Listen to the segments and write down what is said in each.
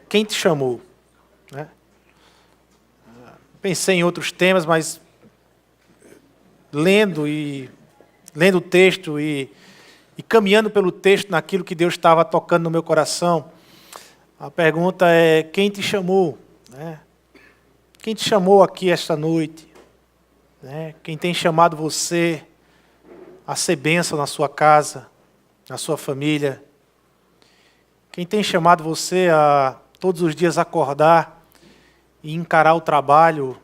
Quem te chamou? Né? Pensei em outros temas, mas lendo o texto e caminhando pelo texto naquilo que Deus estava tocando no meu coração, a pergunta é: quem te chamou? Né? Quem te chamou aqui esta noite? Né? Quem tem chamado você a ser bênção na sua casa, na sua família? Quem tem chamado você a todos os dias acordar e encarar o trabalho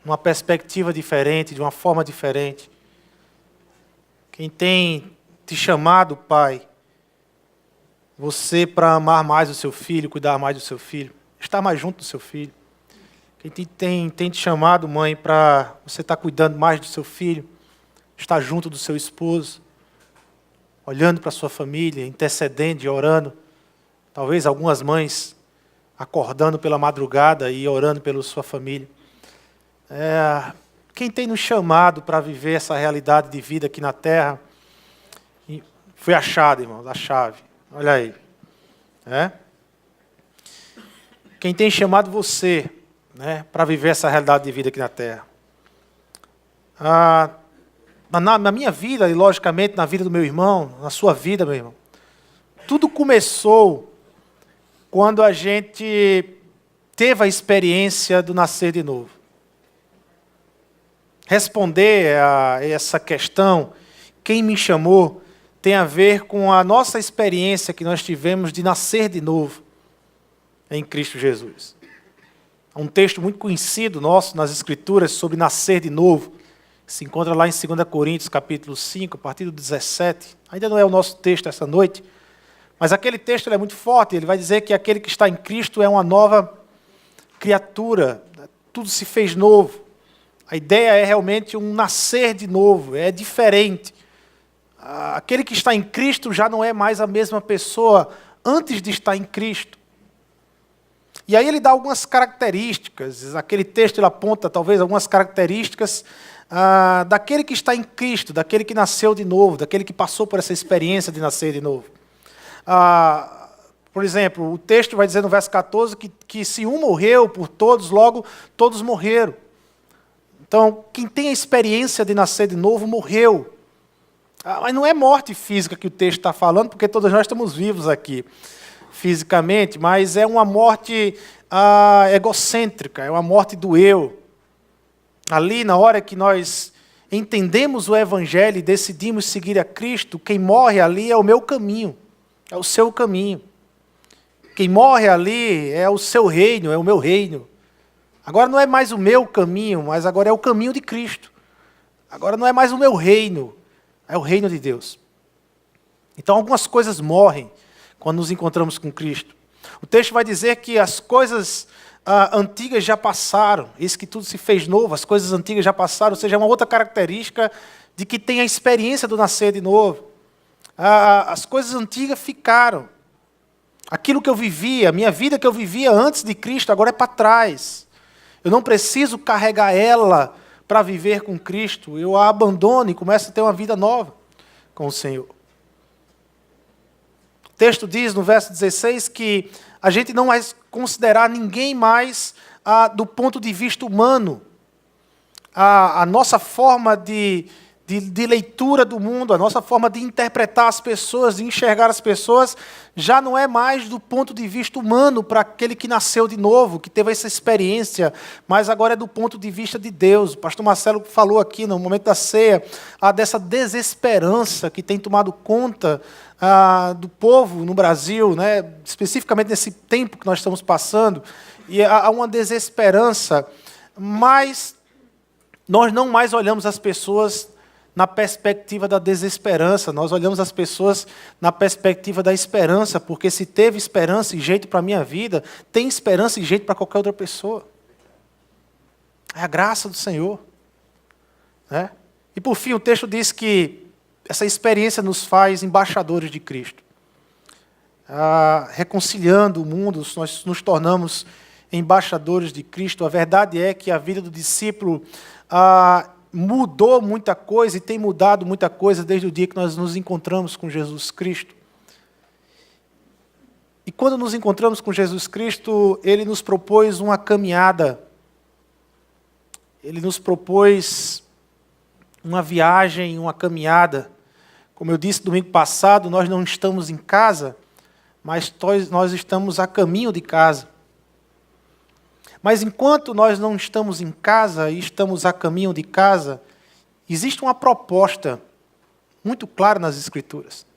numa perspectiva diferente, de uma forma diferente? Quem tem te chamado, Pai, você para amar mais o seu filho, cuidar mais do seu filho, estar mais junto do seu filho? Quem tem te chamado, mãe, para você estar cuidando mais do seu filho, estar junto do seu esposo, olhando para a sua família, intercedendo e orando? Talvez algumas mães acordando pela madrugada e orando pela sua família. Quem tem nos chamado para viver essa realidade de vida aqui na terra? Foi achado, irmãos, a chave. Olha aí. Quem tem chamado você, né, para viver essa realidade de vida aqui na terra? Na minha vida, e logicamente na vida do meu irmão, na sua vida, meu irmão, tudo começou quando a gente teve a experiência do nascer de novo. Responder a essa questão, quem me chamou, tem a ver com a nossa experiência que nós tivemos de nascer de novo em Cristo Jesus. Há um texto muito conhecido nosso nas Escrituras sobre nascer de novo. Se encontra lá em 2 Coríntios, capítulo 5, a partir do 17. Ainda não é o nosso texto essa noite, mas aquele texto é muito forte. Ele vai dizer que aquele que está em Cristo é uma nova criatura. Tudo se fez novo. A ideia é realmente um nascer de novo, é diferente. Aquele que está em Cristo já não é mais a mesma pessoa antes de estar em Cristo. E aí ele dá algumas características. Aquele texto ele aponta talvez algumas características daquele que está em Cristo, daquele que nasceu de novo, daquele que passou por essa experiência de nascer de novo. Por exemplo, o texto vai dizer no verso 14 que se um morreu por todos, logo todos morreram. Então, quem tem a experiência de nascer de novo, morreu. Mas não é morte física que o texto está falando, porque todos nós estamos vivos aqui, fisicamente, mas é uma morte egocêntrica, é uma morte do eu. Ali, na hora que nós entendemos o Evangelho e decidimos seguir a Cristo, quem morre ali é o meu caminho, é o seu caminho. Quem morre ali é o seu reino, é o meu reino. Agora não é mais o meu caminho, mas agora é o caminho de Cristo. Agora não é mais o meu reino, é o reino de Deus. Então algumas coisas morrem quando nos encontramos com Cristo. O texto vai dizer que as coisas antigas já passaram, eis que tudo se fez novo, as coisas antigas já passaram, ou seja, é uma outra característica de que tem a experiência do nascer de novo. As coisas antigas ficaram. Aquilo que eu vivia, a minha vida que eu vivia antes de Cristo, agora é para trás. Eu não preciso carregar ela para viver com Cristo. Eu a abandono e começo a ter uma vida nova com o Senhor. O texto diz no verso 16 que a gente não vai considerar ninguém mais do ponto de vista humano. A nossa forma de leitura do mundo, a nossa forma de interpretar as pessoas, de enxergar as pessoas, já não é mais do ponto de vista humano para aquele que nasceu de novo, que teve essa experiência, mas agora é do ponto de vista de Deus. O pastor Marcelo falou aqui no momento da ceia, dessa desesperança que tem tomado conta do povo no Brasil, né? Especificamente nesse tempo que nós estamos passando, e há uma desesperança, mas nós não mais olhamos as pessoas na perspectiva da desesperança, nós olhamos as pessoas na perspectiva da esperança, porque se teve esperança e jeito para a minha vida, tem esperança e jeito para qualquer outra pessoa. É a graça do Senhor. Né? E por fim, o texto diz que essa experiência nos faz embaixadores de Cristo. Reconciliando o mundo, nós nos tornamos embaixadores de Cristo. A verdade é que a vida do discípulo mudou muita coisa e tem mudado muita coisa desde o dia que nós nos encontramos com Jesus Cristo. E quando nos encontramos com Jesus Cristo, Ele nos propôs uma caminhada. Ele nos propôs uma viagem, uma caminhada. Como eu disse domingo passado, nós não estamos em casa, mas nós estamos a caminho de casa. Mas enquanto nós não estamos em casa e estamos a caminho de casa, existe uma proposta muito clara nas Escrituras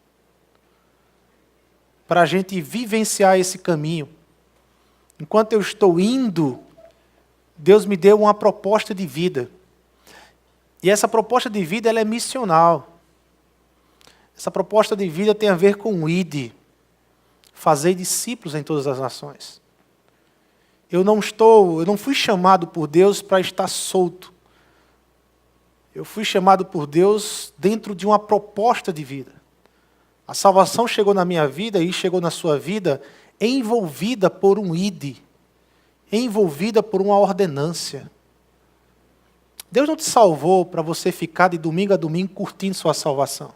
para a gente vivenciar esse caminho. Enquanto eu estou indo, Deus me deu uma proposta de vida. E essa proposta de vida ela é missional. Essa proposta de vida tem a ver com o ID, fazer discípulos em todas as nações. Eu não fui chamado por Deus para estar solto. Eu fui chamado por Deus dentro de uma proposta de vida. A salvação chegou na minha vida e chegou na sua vida envolvida por um ID, envolvida por uma ordenância. Deus não te salvou para você ficar de domingo a domingo curtindo sua salvação.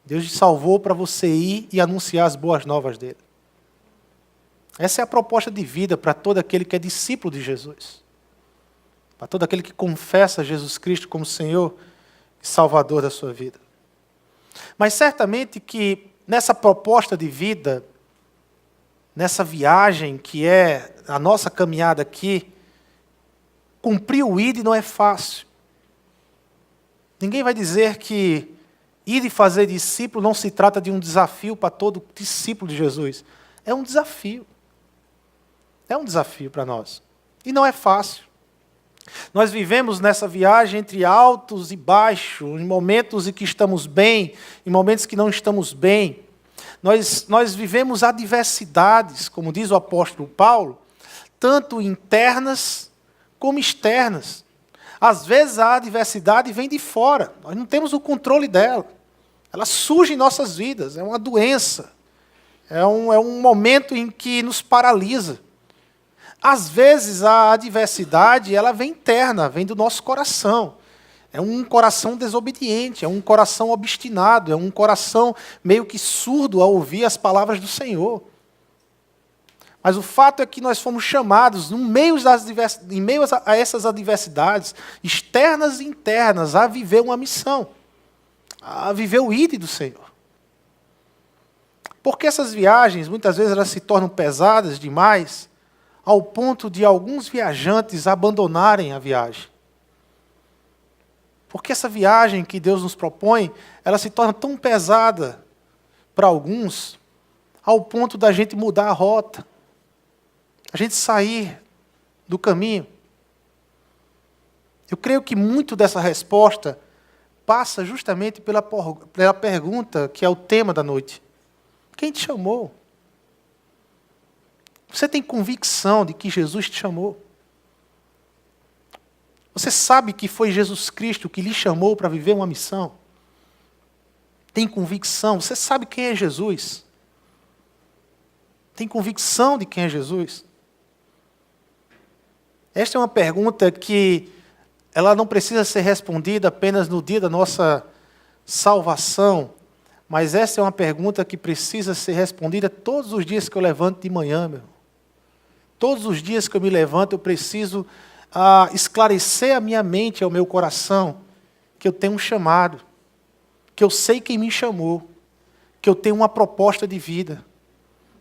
Deus te salvou para você ir e anunciar as boas novas dele. Essa é a proposta de vida para todo aquele que é discípulo de Jesus. Para todo aquele que confessa Jesus Cristo como Senhor e Salvador da sua vida. Mas certamente que nessa proposta de vida, nessa viagem que é a nossa caminhada aqui, cumprir o ID não é fácil. Ninguém vai dizer que ir e fazer discípulo não se trata de um desafio para todo discípulo de Jesus. É um desafio. É um desafio para nós. E não é fácil. Nós vivemos nessa viagem entre altos e baixos, em momentos em que estamos bem, em momentos que não estamos bem. Nós vivemos adversidades, como diz o apóstolo Paulo, tanto internas como externas. Às vezes a adversidade vem de fora, nós não temos o controle dela. Ela surge em nossas vidas, é uma doença, é um momento em que nos paralisa. Às vezes a adversidade ela vem interna, vem do nosso coração. É um coração desobediente, é um coração obstinado, é um coração meio que surdo a ouvir as palavras do Senhor. Mas o fato é que nós fomos chamados, em meio a essas adversidades, externas e internas, a viver uma missão, a viver o ID do Senhor. Porque essas viagens, muitas vezes, elas se tornam pesadas demais, ao ponto de alguns viajantes abandonarem a viagem. Porque essa viagem que Deus nos propõe, ela se torna tão pesada para alguns, ao ponto da gente mudar a rota, a gente sair do caminho. Eu creio que muito dessa resposta passa justamente pela pergunta que é o tema da noite. Quem te chamou? Você tem convicção de que Jesus te chamou? Você sabe que foi Jesus Cristo que lhe chamou para viver uma missão? Tem convicção? Você sabe quem é Jesus? Tem convicção de quem é Jesus? Esta é uma pergunta que ela não precisa ser respondida apenas no dia da nossa salvação, mas essa é uma pergunta que precisa ser respondida todos os dias que eu levanto de manhã, meu irmão. Todos os dias que eu me levanto, eu preciso esclarecer a minha mente, ao meu coração, que eu tenho um chamado, que eu sei quem me chamou, que eu tenho uma proposta de vida,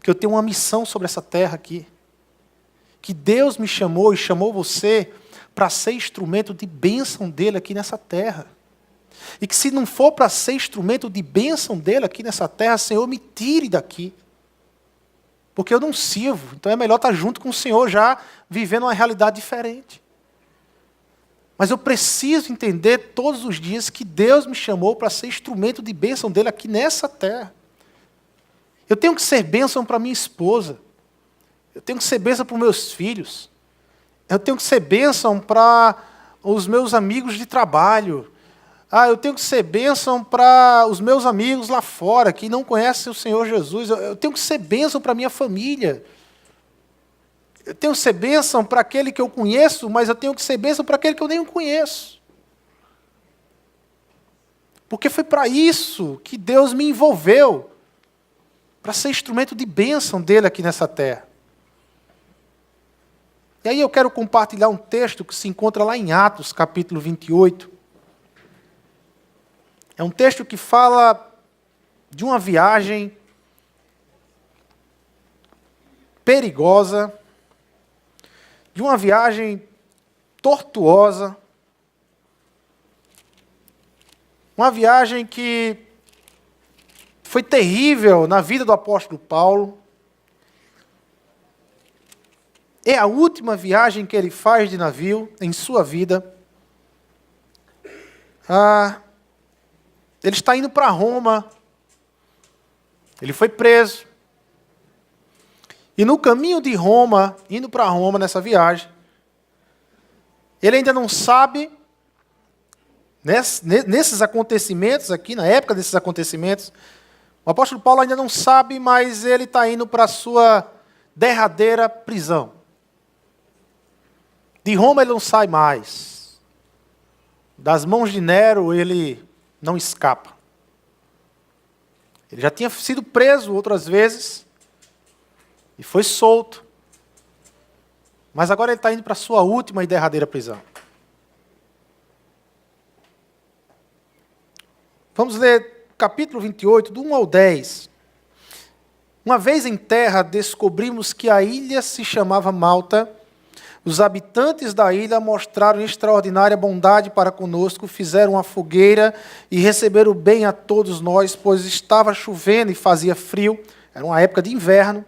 que eu tenho uma missão sobre essa terra aqui, que Deus me chamou e chamou você para ser instrumento de bênção dele aqui nessa terra. E que se não for para ser instrumento de bênção dele aqui nessa terra, Senhor, me tire daqui. Porque eu não sirvo, então é melhor estar junto com o Senhor, já vivendo uma realidade diferente. Mas eu preciso entender todos os dias que Deus me chamou para ser instrumento de bênção dele aqui nessa terra. Eu tenho que ser bênção para minha esposa. Eu tenho que ser bênção para os meus filhos. Eu tenho que ser bênção para os meus amigos de trabalho. Eu tenho que ser bênção para os meus amigos lá fora, que não conhecem o Senhor Jesus. Eu tenho que ser bênção para a minha família. Eu tenho que ser bênção para aquele que eu conheço, mas eu tenho que ser bênção para aquele que eu nem conheço. Porque foi para isso que Deus me envolveu. para ser instrumento de bênção dele aqui nessa terra. E aí eu quero compartilhar um texto que se encontra lá em Atos, capítulo 28. É um texto que fala de uma viagem perigosa, de uma viagem tortuosa, uma viagem que foi terrível na vida do apóstolo Paulo. É a última viagem que ele faz de navio em sua vida. Ele está indo para Roma. Ele foi preso. E no caminho de Roma, indo para Roma nessa viagem, ele ainda não sabe, nesses acontecimentos aqui, na época desses acontecimentos, o apóstolo Paulo ainda não sabe, mas ele está indo para a sua derradeira prisão. De Roma ele não sai mais. Das mãos de Nero ele não escapa. Ele já tinha sido preso outras vezes e foi solto. Mas agora ele está indo para a sua última e derradeira prisão. Vamos ler capítulo 28, do 1 ao 10. Uma vez em terra, descobrimos que a ilha se chamava Malta. Os habitantes da ilha mostraram extraordinária bondade para conosco, fizeram uma fogueira e receberam bem a todos nós, pois estava chovendo e fazia frio, era uma época de inverno.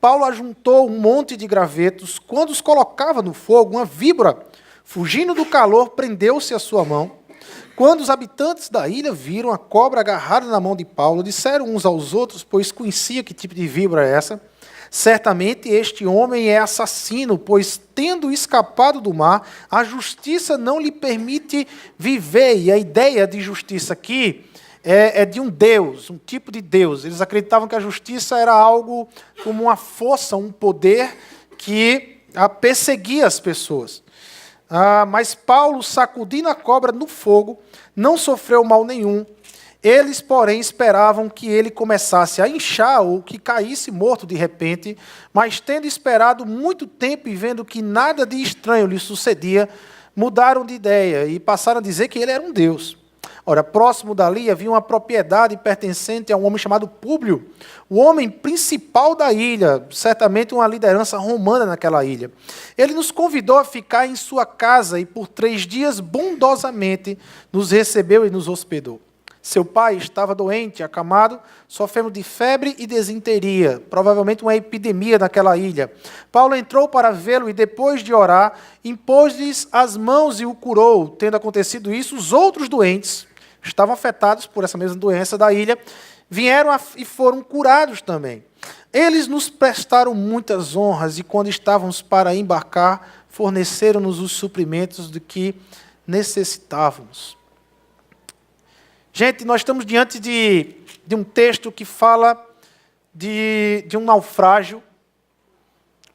Paulo ajuntou um monte de gravetos. Quando os colocava no fogo, uma víbora, fugindo do calor, prendeu-se à sua mão. Quando os habitantes da ilha viram a cobra agarrada na mão de Paulo, disseram uns aos outros, pois conhecia que tipo de víbora é essa: certamente este homem é assassino, pois, tendo escapado do mar, a justiça não lhe permite viver. E a ideia de justiça aqui é de um Deus, um tipo de Deus. Eles acreditavam que a justiça era algo como uma força, um poder que perseguia as pessoas. Mas Paulo, sacudindo a cobra no fogo, não sofreu mal nenhum. Eles, porém, esperavam que ele começasse a inchar ou que caísse morto de repente, mas tendo esperado muito tempo e vendo que nada de estranho lhe sucedia, mudaram de ideia e passaram a dizer que ele era um deus. Ora, próximo dali havia uma propriedade pertencente a um homem chamado Públio, o homem principal da ilha, certamente uma liderança romana naquela ilha. Ele nos convidou a ficar em sua casa e por 3 dias bondosamente nos recebeu e nos hospedou. Seu pai estava doente, acamado, sofrendo de febre e desinteria, provavelmente uma epidemia naquela ilha. Paulo entrou para vê-lo e, depois de orar, impôs-lhes as mãos e o curou. Tendo acontecido isso, os outros doentes, estavam afetados por essa mesma doença da ilha, vieram e foram curados também. Eles nos prestaram muitas honras e, quando estávamos para embarcar, forneceram-nos os suprimentos de que necessitávamos. Gente, nós estamos diante de um texto que fala de um naufrágio.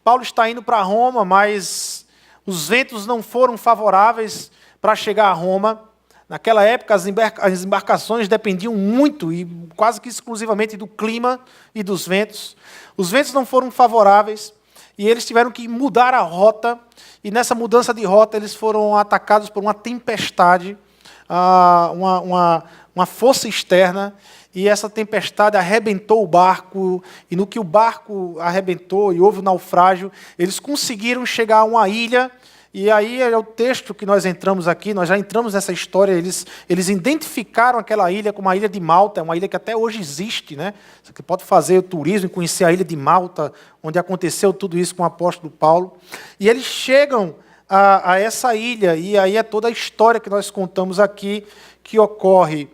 Paulo está indo para Roma, mas os ventos não foram favoráveis para chegar a Roma. Naquela época, as embarcações dependiam muito e quase que exclusivamente do clima e dos ventos. Os ventos não foram favoráveis e eles tiveram que mudar a rota. E nessa mudança de rota, eles foram atacados por uma tempestade, uma força externa, e essa tempestade arrebentou o barco, e no que o barco arrebentou e houve o naufrágio, eles conseguiram chegar a uma ilha, e aí é o texto que nós entramos aqui, nós já entramos nessa história, eles identificaram aquela ilha como a ilha de Malta, é uma ilha que até hoje existe, né? Você pode fazer o turismo e conhecer a ilha de Malta, onde aconteceu tudo isso com o apóstolo Paulo, e eles chegam a essa ilha, e aí é toda a história que nós contamos aqui, que ocorre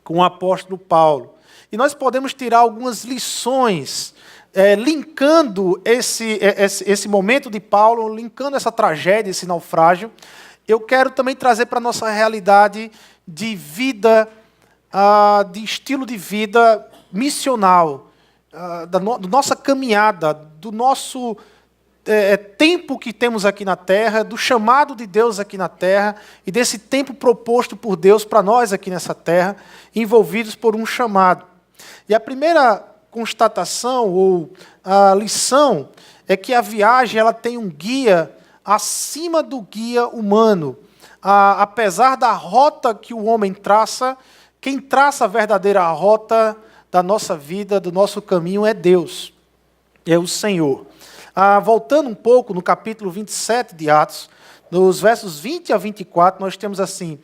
com o apóstolo Paulo. E nós podemos tirar algumas lições, linkando esse momento de Paulo, linkando essa tragédia, esse naufrágio. Eu quero também trazer para a nossa realidade de vida, de estilo de vida missional, da nossa caminhada, do nosso tempo que temos aqui na terra, do chamado de Deus aqui na terra e desse tempo proposto por Deus para nós aqui nessa terra, envolvidos por um chamado. E a primeira constatação ou a lição é que a viagem ela tem um guia acima do guia humano. Apesar da rota que o homem traça, quem traça a verdadeira rota da nossa vida, do nosso caminho, é Deus, é o Senhor. Voltando um pouco no capítulo 27 de Atos, nos versos 20 a 24, nós temos assim,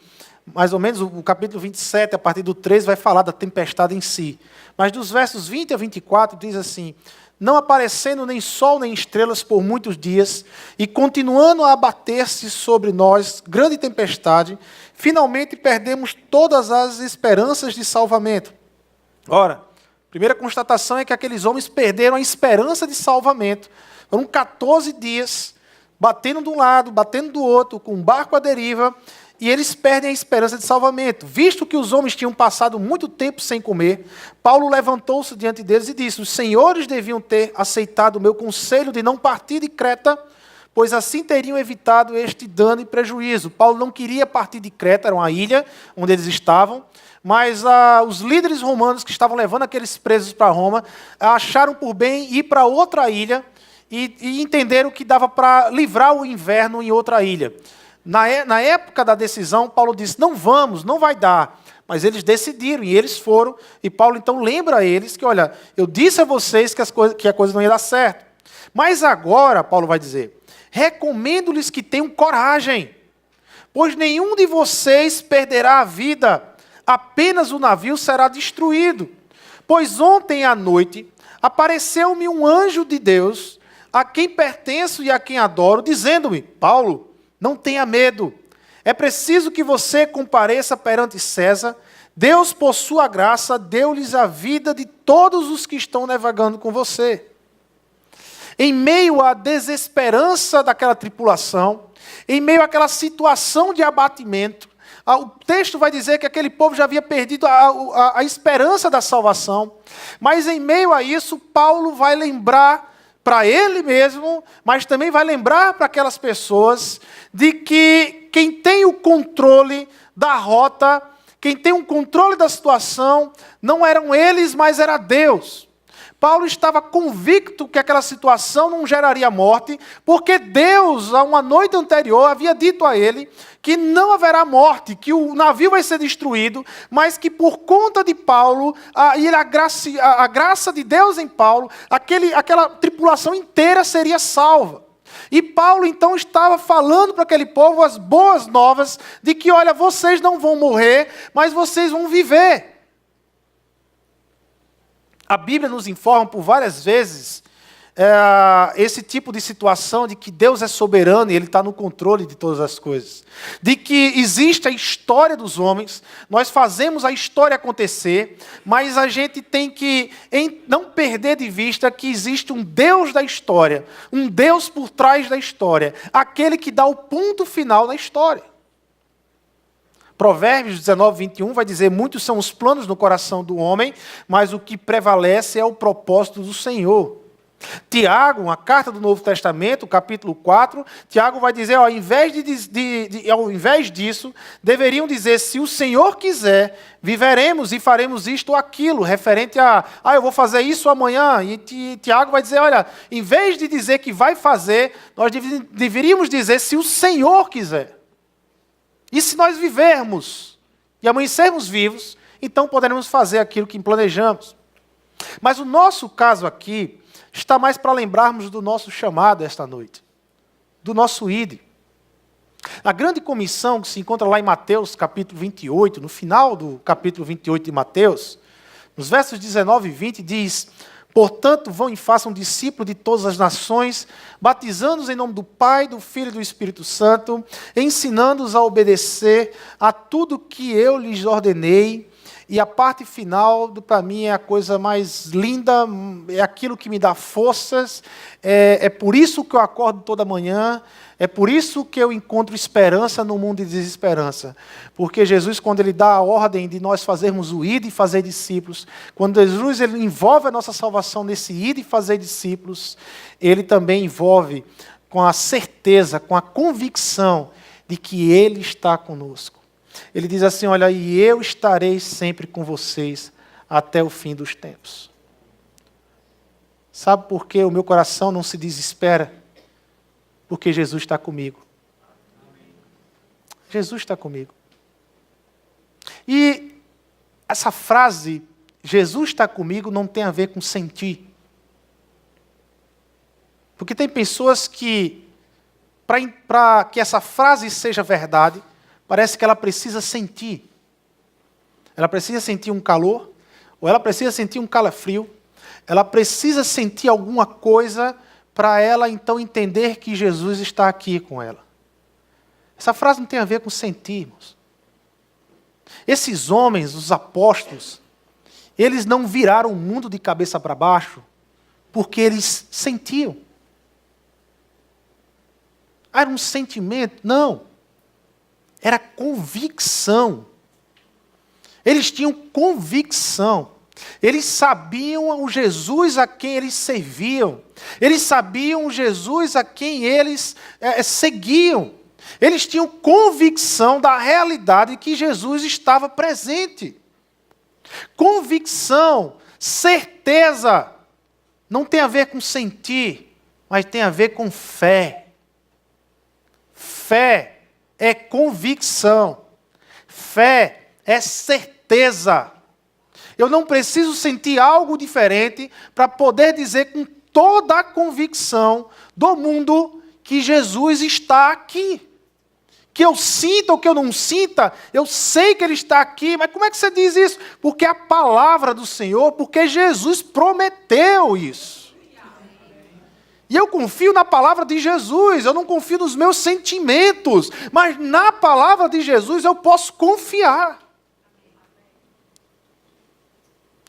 mais ou menos o capítulo 27, a partir do 13, vai falar da tempestade em si. Mas dos versos 20 a 24, diz assim: não aparecendo nem sol nem estrelas por muitos dias, e continuando a abater-se sobre nós grande tempestade, finalmente perdemos todas as esperanças de salvamento. Ora, a primeira constatação é que aqueles homens perderam a esperança de salvamento. Foram 14 dias, batendo de um lado, batendo do outro, com um barco à deriva, e eles perdem a esperança de salvamento. Visto que os homens tinham passado muito tempo sem comer, Paulo levantou-se diante deles e disse: os senhores deviam ter aceitado o meu conselho de não partir de Creta, pois assim teriam evitado este dano e prejuízo. Paulo não queria partir de Creta, era uma ilha onde eles estavam, mas os líderes romanos que estavam levando aqueles presos para Roma acharam por bem ir para outra ilha e entenderam que dava para livrar o inverno em outra ilha. Na época da decisão, Paulo disse: não vamos, não vai dar. Mas eles decidiram e eles foram. E Paulo então lembra a eles que, olha, eu disse a vocês que a coisa não ia dar certo. Mas agora, Paulo vai dizer, recomendo-lhes que tenham coragem, pois nenhum de vocês perderá a vida, apenas o navio será destruído. Pois ontem à noite apareceu-me um anjo de Deus, a quem pertenço e a quem adoro, dizendo-me: Paulo, não tenha medo, é preciso que você compareça perante César. Deus, por sua graça, deu-lhes a vida de todos os que estão navegando com você. Em meio à desesperança daquela tripulação, em meio àquela situação de abatimento, o texto vai dizer que aquele povo já havia perdido a esperança da salvação, mas em meio a isso, Paulo vai lembrar para ele mesmo, mas também vai lembrar para aquelas pessoas de que quem tem o controle da rota, quem tem o controle da situação, não eram eles, mas era Deus. Paulo estava convicto que aquela situação não geraria morte, porque Deus, a uma noite anterior, havia dito a ele que não haverá morte, que o navio vai ser destruído, mas que por conta de Paulo, a graça de Deus em Paulo, aquela tripulação inteira seria salva. E Paulo então estava falando para aquele povo as boas novas de que, olha, vocês não vão morrer, mas vocês vão viver. A Bíblia nos informa por várias vezes esse tipo de situação de que Deus é soberano e Ele está no controle de todas as coisas. De que existe a história dos homens, nós fazemos a história acontecer, mas a gente tem que não perder de vista que existe um Deus da história, um Deus por trás da história, aquele que dá o ponto final na história. Provérbios 19, 21 vai dizer: muitos são os planos no coração do homem, mas o que prevalece é o propósito do Senhor. Tiago, a carta do Novo Testamento, capítulo 4, Tiago vai dizer, ao invés disso, deveriam dizer: se o Senhor quiser, viveremos e faremos isto ou aquilo, referente eu vou fazer isso amanhã. E Tiago vai dizer, olha, em vez de dizer que vai fazer, nós deveríamos dizer: se o Senhor quiser. E se nós vivermos e amanhecermos vivos, então poderemos fazer aquilo que planejamos. Mas o nosso caso aqui está mais para lembrarmos do nosso chamado esta noite, do nosso ide. A grande comissão que se encontra lá em Mateus, capítulo 28, no final do capítulo 28 de Mateus, nos versos 19 e 20, diz: portanto, vão e façam discípulos de todas as nações, batizando-os em nome do Pai, do Filho e do Espírito Santo, ensinando-os a obedecer a tudo que eu lhes ordenei. E a parte final, para mim, é a coisa mais linda, é aquilo que me dá forças, é por isso que eu acordo toda manhã, é por isso que eu encontro esperança no mundo de desesperança. Porque Jesus, quando Ele dá a ordem de nós fazermos o ir e fazer discípulos, quando Jesus ele envolve a nossa salvação nesse ir e fazer discípulos, Ele também envolve com a certeza, com a convicção de que Ele está conosco. Ele diz assim: olha, e eu estarei sempre com vocês até o fim dos tempos. Sabe por que o meu coração não se desespera? Porque Jesus está comigo. Jesus está comigo. E essa frase, Jesus está comigo, não tem a ver com sentir. Porque tem pessoas que, para que essa frase seja verdade, parece que ela precisa sentir. Ela precisa sentir um calor, ou ela precisa sentir um calafrio, ela precisa sentir alguma coisa para ela então entender que Jesus está aqui com ela. Essa frase não tem a ver com sentir, irmãos. Esses homens, os apóstolos, eles não viraram o mundo de cabeça para baixo porque eles sentiam. Era um sentimento? Não. Era convicção. Eles tinham convicção. Eles sabiam o Jesus a quem eles serviam. Eles sabiam o Jesus a quem eles seguiam. Eles tinham convicção da realidade que Jesus estava presente. Convicção, certeza, não tem a ver com sentir, mas tem a ver com fé. Fé é convicção. Fé é certeza. Eu não preciso sentir algo diferente para poder dizer com toda a convicção do mundo que Jesus está aqui. Que eu sinta ou que eu não sinta, eu sei que Ele está aqui, mas como é que você diz isso? Porque a palavra do Senhor, porque Jesus prometeu isso. E eu confio na palavra de Jesus, eu não confio nos meus sentimentos, mas na palavra de Jesus eu posso confiar.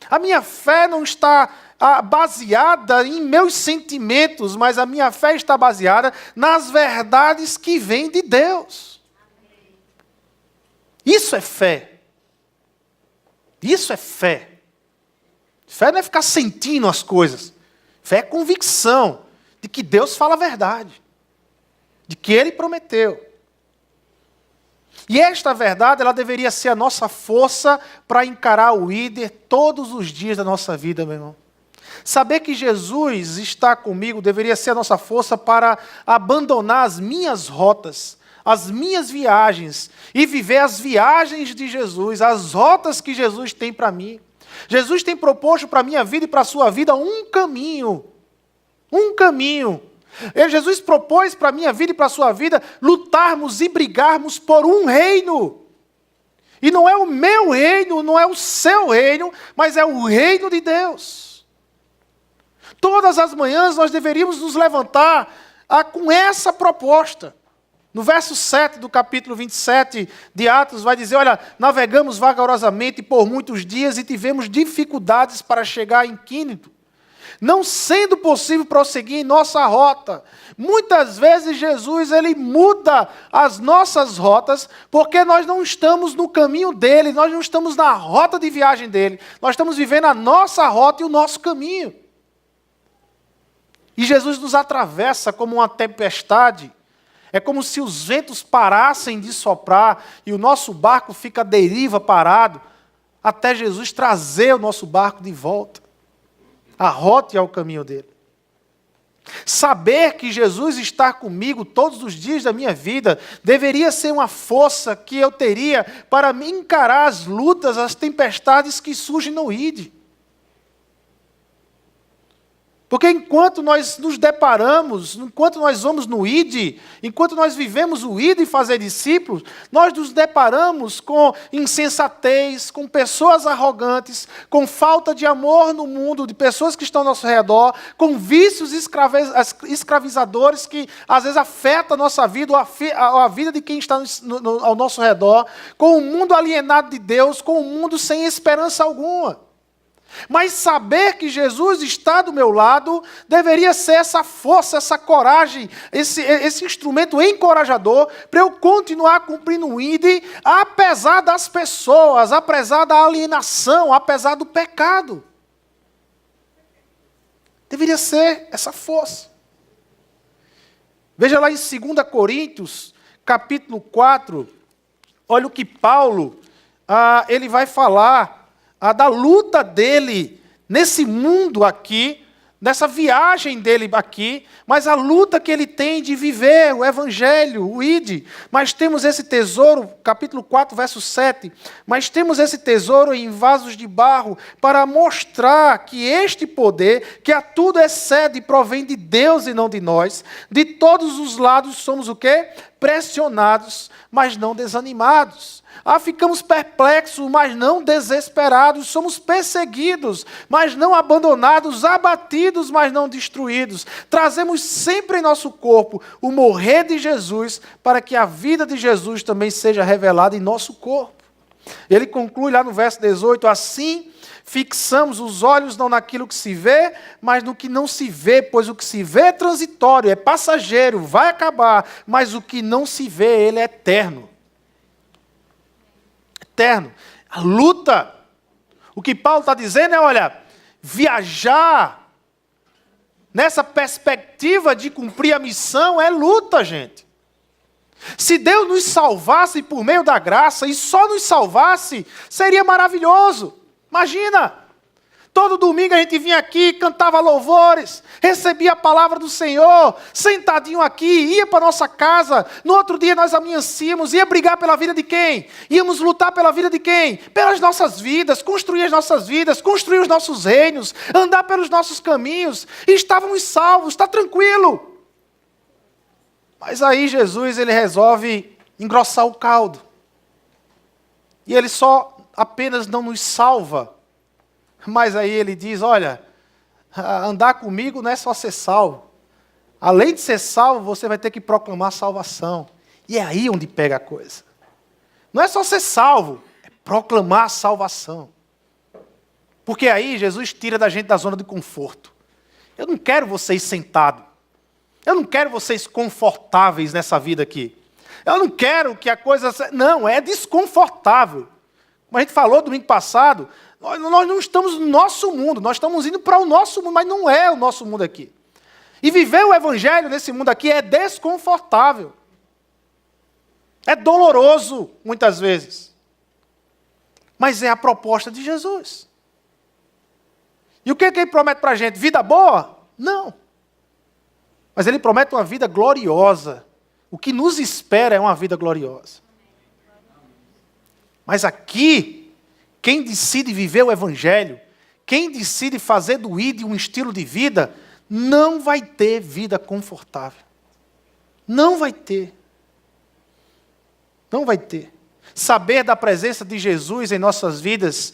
A minha fé não está baseada em meus sentimentos, mas a minha fé está baseada nas verdades que vêm de Deus. Isso é fé. Isso é fé. Fé não é ficar sentindo as coisas. Fé é convicção de que Deus fala a verdade. De que Ele prometeu. E esta verdade, ela deveria ser a nossa força para encarar o líder todos os dias da nossa vida, meu irmão. Saber que Jesus está comigo deveria ser a nossa força para abandonar as minhas rotas, as minhas viagens, e viver as viagens de Jesus, as rotas que Jesus tem para mim. Jesus tem proposto para a minha vida e para a sua vida um caminho. Um caminho. Jesus propôs para a minha vida e para a sua vida lutarmos e brigarmos por um reino. E não é o meu reino, não é o seu reino, mas é o reino de Deus. Todas as manhãs nós deveríamos nos levantar com essa proposta. No verso 7 do capítulo 27 de Atos vai dizer, olha, navegamos vagarosamente por muitos dias e tivemos dificuldades para chegar em Quínido, não sendo possível prosseguir em nossa rota. Muitas vezes Jesus ele muda as nossas rotas porque nós não estamos no caminho dele, nós não estamos na rota de viagem dele, nós estamos vivendo a nossa rota e o nosso caminho. E Jesus nos atravessa como uma tempestade. É como se os ventos parassem de soprar e o nosso barco fica à deriva parado, até Jesus trazer o nosso barco de volta. A rota e ao caminho dele. Saber que Jesus está comigo todos os dias da minha vida deveria ser uma força que eu teria para me encarar as lutas, as tempestades que surgem no ID. Porque enquanto nós nos deparamos, enquanto nós vamos no ID, enquanto nós vivemos o ID e fazer discípulos, nós nos deparamos com insensatez, com pessoas arrogantes, com falta de amor no mundo, de pessoas que estão ao nosso redor, com vícios escravizadores que às vezes afetam a nossa vida, ou a vida de quem está ao nosso redor, com o mundo alienado de Deus, com o mundo sem esperança alguma. Mas saber que Jesus está do meu lado deveria ser essa força, essa coragem, esse instrumento encorajador para eu continuar cumprindo o ID, apesar das pessoas, apesar da alienação, apesar do pecado. Deveria ser essa força. Veja lá em 2 Coríntios, capítulo 4, olha o que Paulo ele vai falar da luta dele nesse mundo aqui, nessa viagem dele aqui, mas a luta que ele tem de viver o Evangelho, o ID. Mas temos esse tesouro, capítulo 4, verso 7, mas temos esse tesouro em vasos de barro para mostrar que este poder, que a tudo excede, provém de Deus e não de nós. De todos os lados somos o quê? Pressionados, mas não desanimados. Ficamos perplexos, mas não desesperados. Somos perseguidos, mas não abandonados. Abatidos, mas não destruídos. Trazemos sempre em nosso corpo o morrer de Jesus, para que a vida de Jesus também seja revelada em nosso corpo. Ele conclui lá no verso 18, assim fixamos os olhos não naquilo que se vê, mas no que não se vê, pois o que se vê é transitório, é passageiro, vai acabar, mas o que não se vê, ele é eterno. Eterno. A luta. O que Paulo está dizendo é, olha, viajar nessa perspectiva de cumprir a missão é luta, gente. Se Deus nos salvasse por meio da graça e só nos salvasse, seria maravilhoso. Imagina! Todo domingo a gente vinha aqui, cantava louvores, recebia a palavra do Senhor, sentadinho aqui, ia para nossa casa, no outro dia nós amanhecíamos, ia brigar pela vida de quem? Íamos lutar pela vida de quem? Pelas nossas vidas, construir as nossas vidas, construir os nossos reinos, andar pelos nossos caminhos, e estávamos salvos, está tranquilo. Mas aí Jesus ele resolve engrossar o caldo. E ele só apenas não nos salva, mas aí ele diz, olha, andar comigo não é só ser salvo. Além de ser salvo, você vai ter que proclamar salvação. E é aí onde pega a coisa. Não é só ser salvo, é proclamar a salvação. Porque aí Jesus tira da gente da zona de conforto. Eu não quero vocês sentados. Eu não quero vocês confortáveis nessa vida aqui. Eu não quero que a coisa... Não, é desconfortável. Como a gente falou domingo passado, nós não estamos no nosso mundo, nós estamos indo para o nosso mundo, mas não é o nosso mundo aqui. E viver o Evangelho nesse mundo aqui é desconfortável. É doloroso, muitas vezes. Mas é a proposta de Jesus. E o que ele promete para a gente? Vida boa? Não. Mas ele promete uma vida gloriosa. O que nos espera é uma vida gloriosa. Mas aqui, quem decide viver o Evangelho, quem decide fazer do ID um estilo de vida, não vai ter vida confortável. Não vai ter. Não vai ter. Saber da presença de Jesus em nossas vidas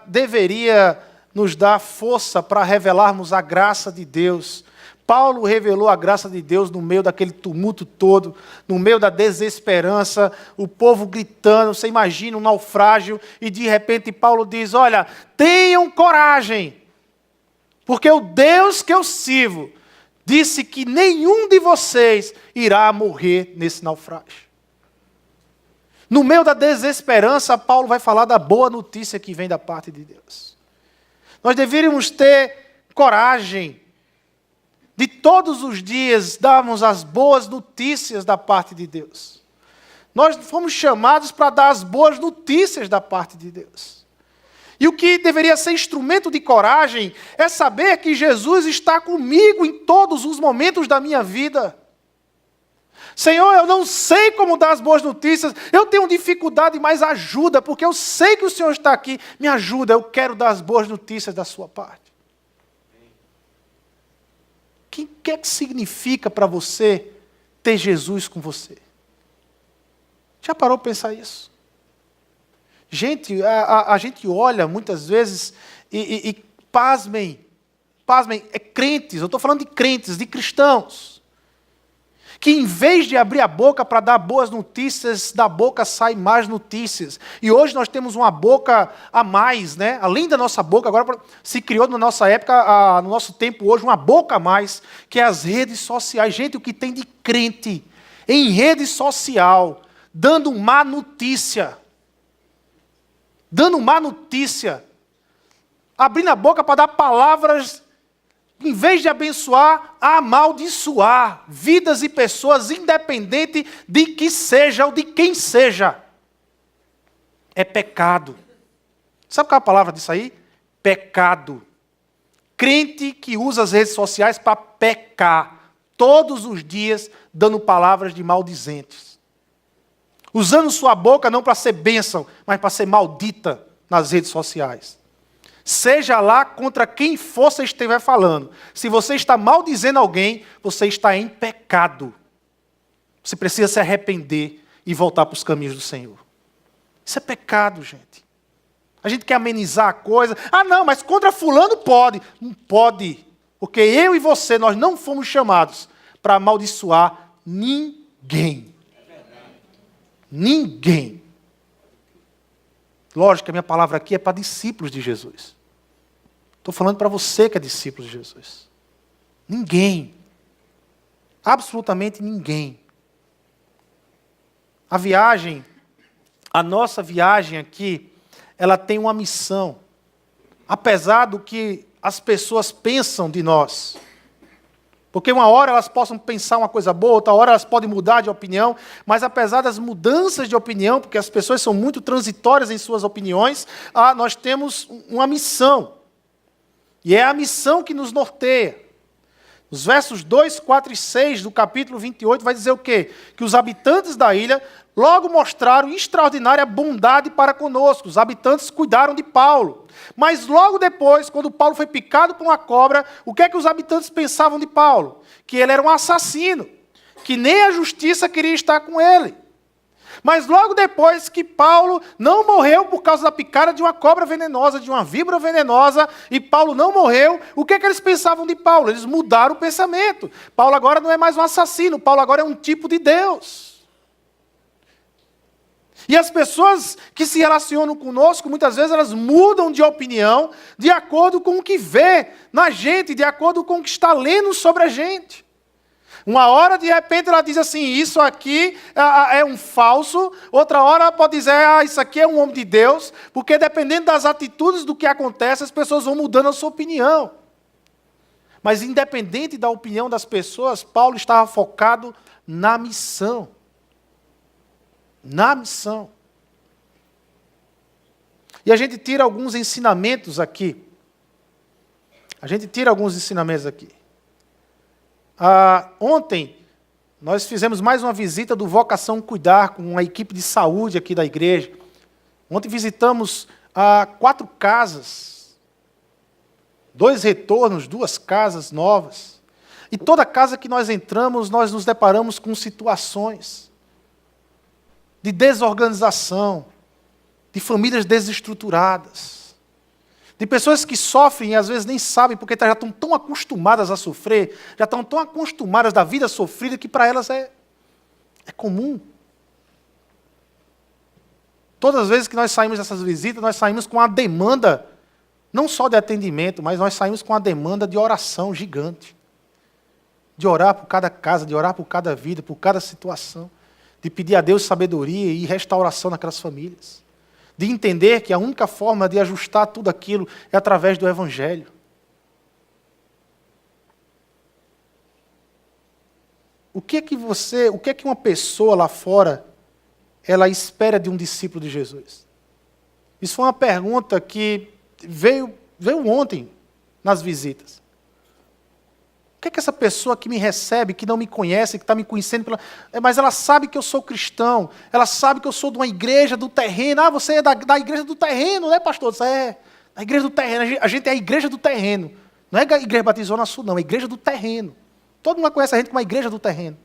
deveria nos dar força para revelarmos a graça de Deus. Paulo revelou a graça de Deus no meio daquele tumulto todo, no meio da desesperança, o povo gritando, você imagina um naufrágio, e de repente Paulo diz, olha, tenham coragem, porque o Deus que eu sirvo disse que nenhum de vocês irá morrer nesse naufrágio. No meio da desesperança, Paulo vai falar da boa notícia que vem da parte de Deus. Nós deveríamos ter coragem de todos os dias darmos as boas notícias da parte de Deus. Nós fomos chamados para dar as boas notícias da parte de Deus. E o que deveria ser instrumento de coragem é saber que Jesus está comigo em todos os momentos da minha vida. Senhor, eu não sei como dar as boas notícias, eu tenho dificuldade, mas ajuda, porque eu sei que o Senhor está aqui, me ajuda, eu quero dar as boas notícias da sua parte. O que é que significa para você ter Jesus com você? Já parou para pensar isso? Gente, a gente olha muitas vezes e pasmem, é crentes, eu estou falando de crentes, de cristãos, que em vez de abrir a boca para dar boas notícias, da boca saem más notícias. E hoje nós temos uma boca a mais, né? Além da nossa boca, agora se criou na nossa época, no nosso tempo hoje, uma boca a mais, que é as redes sociais. Gente, o que tem de crente em rede social, dando má notícia, abrindo a boca para dar palavras, em vez de abençoar, a amaldiçoar vidas e pessoas, independente de que seja ou de quem seja. É pecado. Sabe qual é a palavra disso aí? Pecado. Crente que usa as redes sociais para pecar, todos os dias dando palavras de maldizentes. Usando sua boca não para ser bênção, mas para ser maldita nas redes sociais. Seja lá contra quem for você estiver falando. Se você está maldizendo alguém, você está em pecado. Você precisa se arrepender e voltar para os caminhos do Senhor. Isso é pecado, gente. A gente quer amenizar a coisa. Ah, não, mas contra fulano pode. Não pode. Porque eu e você, nós não fomos chamados para amaldiçoar ninguém. Ninguém. Lógico que a minha palavra aqui é para discípulos de Jesus. Estou falando para você que é discípulo de Jesus. Ninguém. Absolutamente ninguém. A nossa viagem aqui, ela tem uma missão. Apesar do que as pessoas pensam de nós. Porque uma hora elas possam pensar uma coisa boa, outra hora elas podem mudar de opinião, mas apesar das mudanças de opinião, porque as pessoas são muito transitórias em suas opiniões, nós temos uma missão. E é a missão que nos norteia. Os versos 2, 4 e 6 do capítulo 28 vai dizer o quê? Que os habitantes da ilha logo mostraram extraordinária bondade para conosco. Os habitantes cuidaram de Paulo. Mas logo depois, quando Paulo foi picado por uma cobra, o que é que os habitantes pensavam de Paulo? Que ele era um assassino, que nem a justiça queria estar com ele. Mas logo depois que Paulo não morreu por causa da picada de uma cobra venenosa, de uma víbora venenosa, e Paulo não morreu, o que é que eles pensavam de Paulo? Eles mudaram o pensamento. Paulo agora não é mais um assassino, Paulo agora é um tipo de Deus. E as pessoas que se relacionam conosco, muitas vezes elas mudam de opinião de acordo com o que vê na gente, de acordo com o que está lendo sobre a gente. Uma hora, de repente, ela diz assim, isso aqui é um falso. Outra hora ela pode dizer, isso aqui é um homem de Deus. Porque dependendo das atitudes do que acontece, as pessoas vão mudando a sua opinião. Mas independente da opinião das pessoas, Paulo estava focado na missão. Na missão. E a gente tira alguns ensinamentos aqui. Ontem, nós fizemos mais uma visita do Vocação Cuidar com uma equipe de saúde aqui da igreja. Ontem visitamos 4 casas, 2 retornos, 2 casas novas. E toda casa que nós entramos, nós nos deparamos com situações de desorganização, de famílias desestruturadas. De pessoas que sofrem e às vezes nem sabem, porque já estão tão acostumadas a sofrer, já estão tão acostumadas da vida sofrida, que para elas é comum. Todas as vezes que nós saímos dessas visitas, nós saímos com uma demanda, não só de atendimento, mas nós saímos com uma demanda de oração gigante. De orar por cada casa, de orar por cada vida, por cada situação. De pedir a Deus sabedoria e restauração naquelas famílias. De entender que a única forma de ajustar tudo aquilo é através do Evangelho. O que é que uma pessoa lá fora, ela espera de um discípulo de Jesus? Isso foi uma pergunta que veio ontem nas visitas. O que é que essa pessoa que me recebe, que não me conhece, que está me conhecendo, mas ela sabe que eu sou cristão, ela sabe que eu sou de uma igreja do terreno. Você é da igreja do terreno, né, pastor? Você é da igreja do terreno. A gente é a igreja do terreno. Não é a igreja Batista Zona Sul, não, é a igreja do terreno. Todo mundo conhece a gente como a igreja do terreno.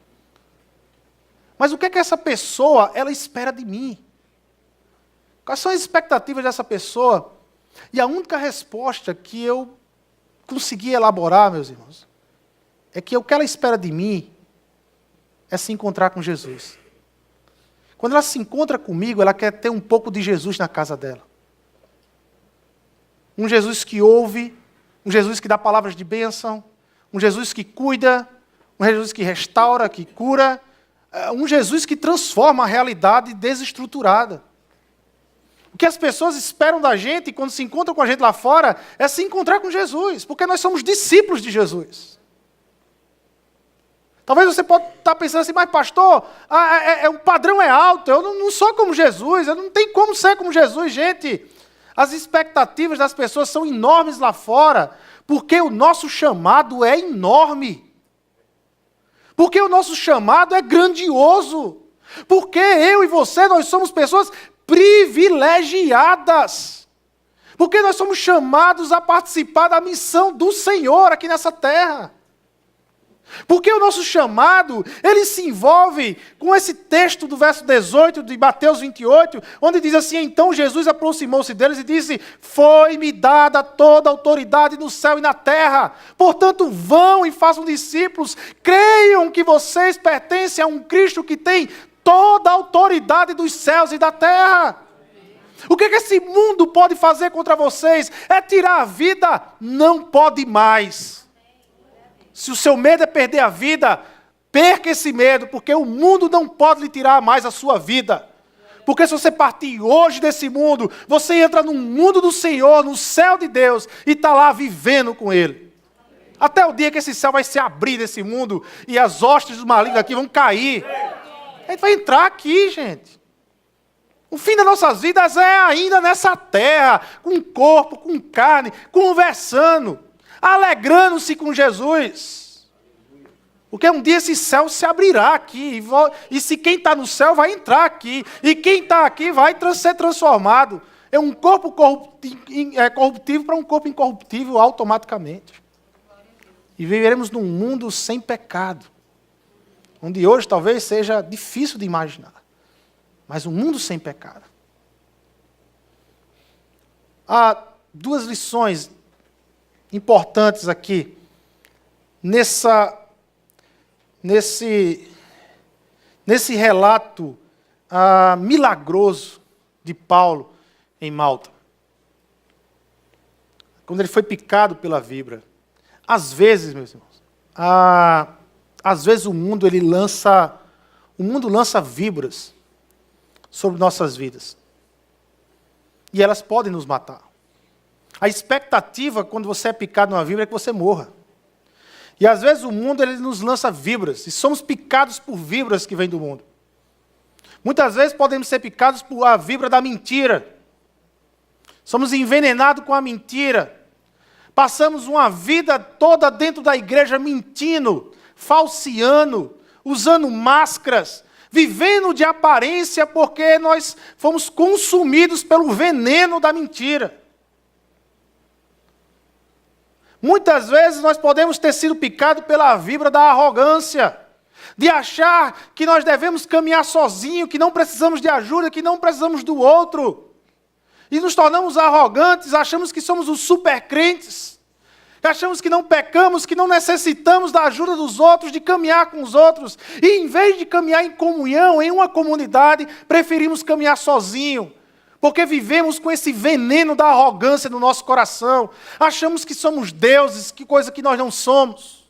Mas o que é que essa pessoa, ela espera de mim? Quais são as expectativas dessa pessoa? E a única resposta que eu consegui elaborar, meus irmãos, é que o que ela espera de mim é se encontrar com Jesus. Quando ela se encontra comigo, ela quer ter um pouco de Jesus na casa dela. Um Jesus que ouve, um Jesus que dá palavras de bênção, um Jesus que cuida, um Jesus que restaura, que cura, um Jesus que transforma a realidade desestruturada. O que as pessoas esperam da gente, quando se encontram com a gente lá fora, é se encontrar com Jesus, porque nós somos discípulos de Jesus. Talvez você pode estar pensando assim, mas pastor, o padrão é alto, eu não sou como Jesus, eu não tenho como ser como Jesus, gente. As expectativas das pessoas são enormes lá fora, porque o nosso chamado é enorme. Porque o nosso chamado é grandioso. Porque eu e você, nós somos pessoas privilegiadas. Porque nós somos chamados a participar da missão do Senhor aqui nessa terra. Porque o nosso chamado, ele se envolve com esse texto do verso 18 de Mateus 28, onde diz assim: então Jesus aproximou-se deles e disse: foi-me dada toda a autoridade no céu e na terra. Portanto, vão e façam discípulos, creiam que vocês pertencem a um Cristo que tem toda a autoridade dos céus e da terra. O que esse mundo pode fazer contra vocês? É tirar a vida? Não pode mais. Se o seu medo é perder a vida, perca esse medo, porque o mundo não pode lhe tirar mais a sua vida. Porque se você partir hoje desse mundo, você entra no mundo do Senhor, no céu de Deus, e está lá vivendo com Ele. Até o dia que esse céu vai se abrir desse mundo, e as hostes dos malignos aqui vão cair. A gente vai entrar aqui, gente. O fim das nossas vidas é ainda nessa terra, com corpo, com carne, conversando, alegrando-se com Jesus. Porque um dia esse céu se abrirá aqui, e se quem está no céu vai entrar aqui, e quem está aqui vai ser transformado. É um corpo corruptível para um corpo incorruptível automaticamente. E viveremos num mundo sem pecado, onde hoje talvez seja difícil de imaginar, mas um mundo sem pecado. Há duas lições importantes aqui, nesse relato milagroso de Paulo em Malta. Quando ele foi picado pela víbora. Às vezes, meus irmãos, às vezes o mundo lança víboras sobre nossas vidas. E elas podem nos matar. A expectativa, quando você é picado numa víbora, é que você morra. E às vezes o mundo ele nos lança víboras, e somos picados por víboras que vêm do mundo. Muitas vezes podemos ser picados por a víbora da mentira. Somos envenenados com a mentira. Passamos uma vida toda dentro da igreja mentindo, falseando, usando máscaras, vivendo de aparência porque nós fomos consumidos pelo veneno da mentira. Muitas vezes nós podemos ter sido picados pela víbora da arrogância, de achar que nós devemos caminhar sozinho, que não precisamos de ajuda, que não precisamos do outro. E nos tornamos arrogantes, achamos que somos os super crentes, achamos que não pecamos, que não necessitamos da ajuda dos outros, de caminhar com os outros. E em vez de caminhar em comunhão, em uma comunidade, preferimos caminhar sozinho. Porque vivemos com esse veneno da arrogância no nosso coração. Achamos que somos deuses, que coisa que nós não somos.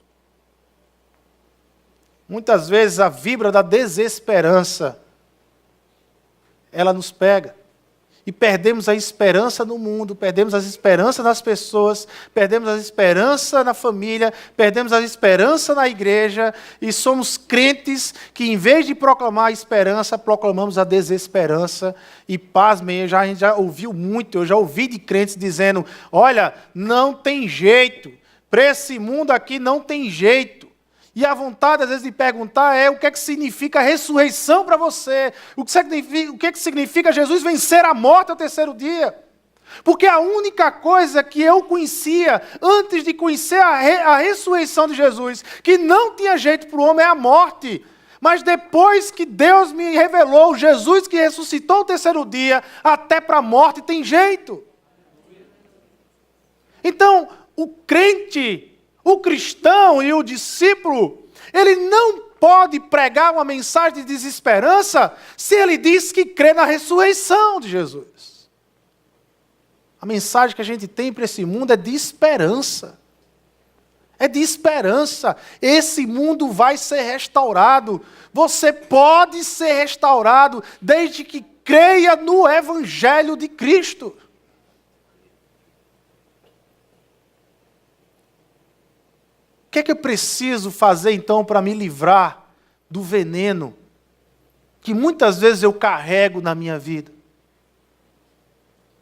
Muitas vezes a víbora da desesperança, ela nos pega. E perdemos a esperança no mundo, perdemos a esperança nas pessoas, perdemos a esperança na família, perdemos a esperança na igreja, e somos crentes que, em vez de proclamar a esperança, proclamamos a desesperança. E pasmem, a gente já ouviu muito, eu já ouvi de crentes dizendo: olha, não tem jeito, para esse mundo aqui não tem jeito. E a vontade, às vezes, de perguntar é: o que é que significa ressurreição para você? O que é que significa Jesus vencer a morte ao terceiro dia? Porque a única coisa que eu conhecia, antes de conhecer a ressurreição de Jesus, que não tinha jeito para o homem, é a morte. Mas depois que Deus me revelou Jesus que ressuscitou ao terceiro dia, até para a morte tem jeito. Então, o crente, o cristão e o discípulo, ele não pode pregar uma mensagem de desesperança se ele diz que crê na ressurreição de Jesus. A mensagem que a gente tem para esse mundo é de esperança. É de esperança. Esse mundo vai ser restaurado. Você pode ser restaurado desde que creia no Evangelho de Cristo. O que é que eu preciso fazer, então, para me livrar do veneno que muitas vezes eu carrego na minha vida?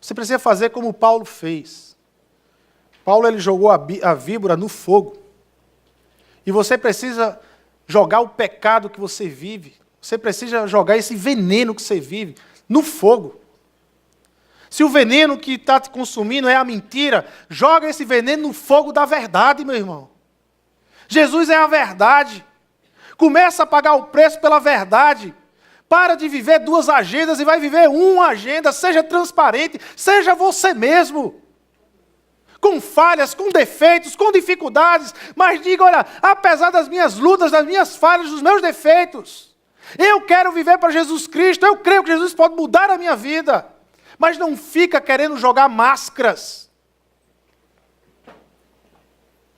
Você precisa fazer como Paulo fez. Paulo ele jogou a víbora no fogo. E você precisa jogar o pecado que você vive. Você precisa jogar esse veneno que você vive no fogo. Se o veneno que está te consumindo é a mentira, joga esse veneno no fogo da verdade, meu irmão. Jesus é a verdade. Começa a pagar o preço pela verdade. Para de viver duas agendas e vai viver uma agenda. Seja transparente, seja você mesmo. Com falhas, com defeitos, com dificuldades. Mas diga, olha, apesar das minhas lutas, das minhas falhas, dos meus defeitos, eu quero viver para Jesus Cristo. Eu creio que Jesus pode mudar a minha vida. Mas não fica querendo jogar máscaras.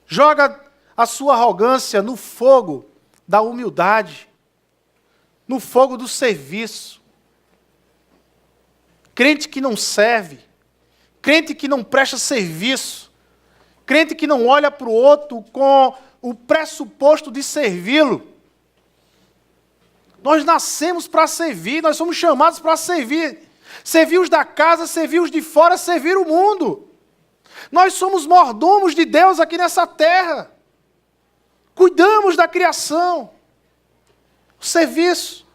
Joga a sua arrogância no fogo da humildade, no fogo do serviço. Crente que não serve, crente que não presta serviço, crente que não olha para o outro com o pressuposto de servi-lo. Nós nascemos para servir, nós somos chamados para servir. Servir os da casa, servir os de fora, servir o mundo. Nós somos mordomos de Deus aqui nessa terra. Cuidamos da criação. O serviço.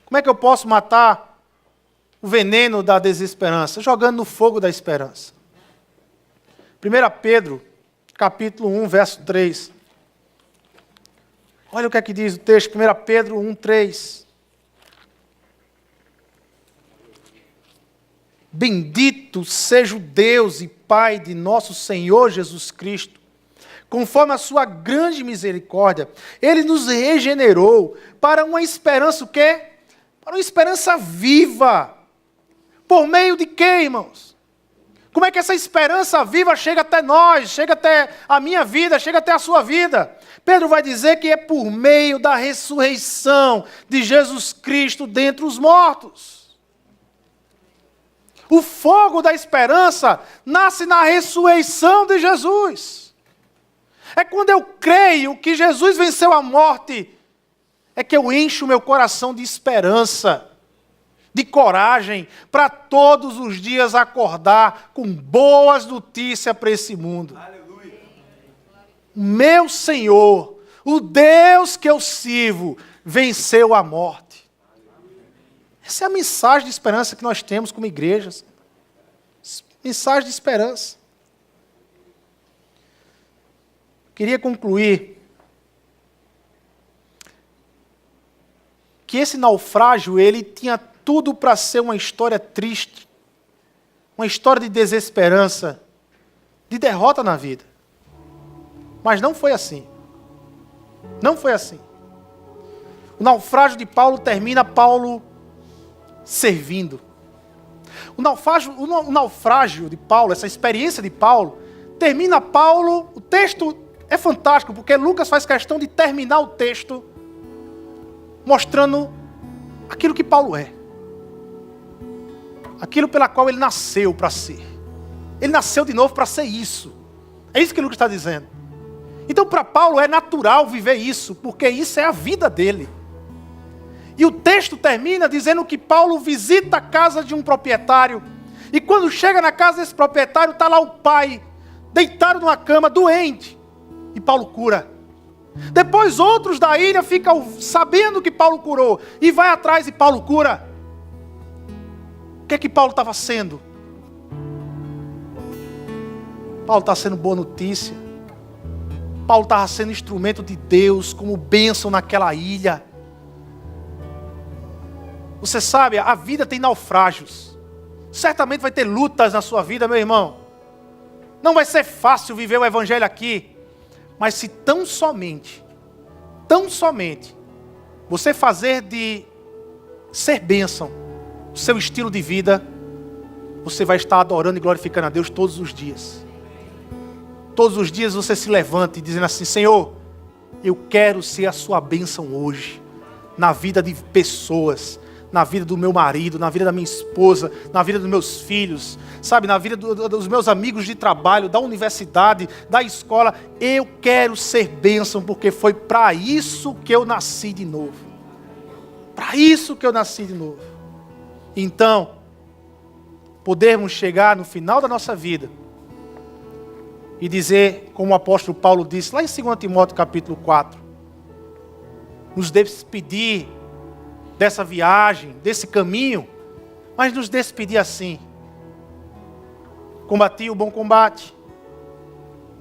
Como é que eu posso matar o veneno da desesperança? Jogando no fogo da esperança. 1 Pedro, capítulo 1, verso 3. Olha o que é que diz o texto, 1 Pedro 1, 3. Bendito seja o Deus e Pai de nosso Senhor Jesus Cristo. Conforme a sua grande misericórdia, Ele nos regenerou para uma esperança o quê? Para uma esperança viva. Por meio de quê, irmãos? Como é que essa esperança viva chega até nós, chega até a minha vida, chega até a sua vida? Pedro vai dizer que é por meio da ressurreição de Jesus Cristo dentre os mortos. O fogo da esperança nasce na ressurreição de Jesus. É quando eu creio que Jesus venceu a morte, é que eu encho o meu coração de esperança, de coragem, para todos os dias acordar com boas notícias para esse mundo. Aleluia. Meu Senhor, o Deus que eu sirvo, venceu a morte. Essa é a mensagem de esperança que nós temos como igrejas. Mensagem de esperança. Queria concluir que esse naufrágio, ele tinha tudo para ser uma história triste, uma história de desesperança, de derrota na vida. Mas não foi assim. Não foi assim. O naufrágio de Paulo termina Paulo servindo. O naufrágio de Paulo, essa experiência de Paulo, termina Paulo, o texto é fantástico, porque Lucas faz questão de terminar o texto mostrando aquilo que Paulo é. Aquilo pela qual ele nasceu para ser. Ele nasceu de novo para ser isso. É isso que Lucas está dizendo. Então para Paulo é natural viver isso, porque isso é a vida dele. E o texto termina dizendo que Paulo visita a casa de um proprietário. E quando chega na casa desse proprietário, está lá o pai, deitado numa cama, doente. E Paulo cura. Depois outros da ilha ficam sabendo que Paulo curou. E vai atrás e Paulo cura. O que é que Paulo estava sendo? Paulo está sendo boa notícia. Paulo estava sendo instrumento de Deus, como bênção naquela ilha. Você sabe, a vida tem naufrágios. Certamente vai ter lutas na sua vida, meu irmão. Não vai ser fácil viver o evangelho aqui. Mas se tão somente, você fazer de ser bênção o seu estilo de vida, você vai estar adorando e glorificando a Deus todos os dias. Todos os dias você se levanta e dizendo assim: Senhor, eu quero ser a sua bênção hoje, na vida de pessoas, na vida do meu marido, na vida da minha esposa, na vida dos meus filhos, sabe, na vida dos meus amigos de trabalho, da universidade, da escola. Eu quero ser bênção, porque foi para isso que eu nasci de novo. Para isso que eu nasci de novo. Então, podermos chegar no final da nossa vida e dizer, como o apóstolo Paulo disse, lá em 2 Timóteo capítulo 4, nos despedir dessa viagem, desse caminho, mas nos despedir assim: combati o bom combate,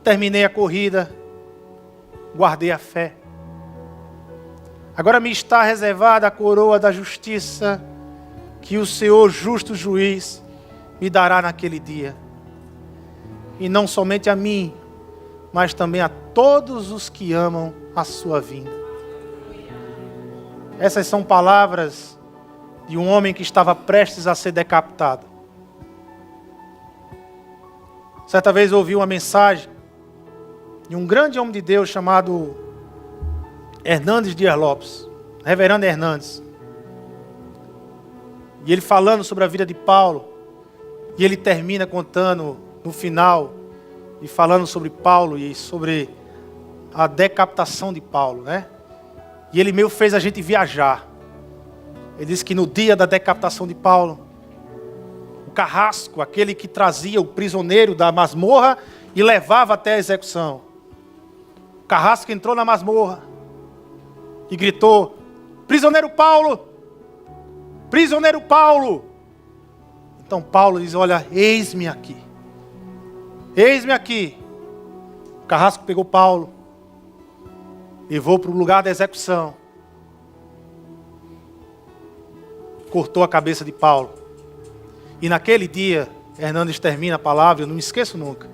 terminei a corrida, guardei a fé. Agora me está reservada a coroa da justiça, que o Senhor, justo juiz, me dará naquele dia. E não somente a mim, mas também a todos os que amam a sua vinda. Essas são palavras de um homem que estava prestes a ser decapitado. Certa vez eu ouvi uma mensagem de um grande homem de Deus chamado Hernandes Dias Lopes, Reverendo Hernandes. E ele falando sobre a vida de Paulo, e ele termina contando no final, e falando sobre Paulo e sobre a decapitação de Paulo, né? E ele meio fez a gente viajar. Ele disse que no dia da decapitação de Paulo, o carrasco, aquele que trazia o prisioneiro da masmorra e levava até a execução, o carrasco entrou na masmorra e gritou: prisioneiro Paulo! Prisioneiro Paulo! Então Paulo diz: olha, eis-me aqui. Eis-me aqui. O carrasco pegou Paulo, levou para o lugar da execução, cortou a cabeça de Paulo. E naquele dia, Hernandes termina a palavra, eu não me esqueço nunca.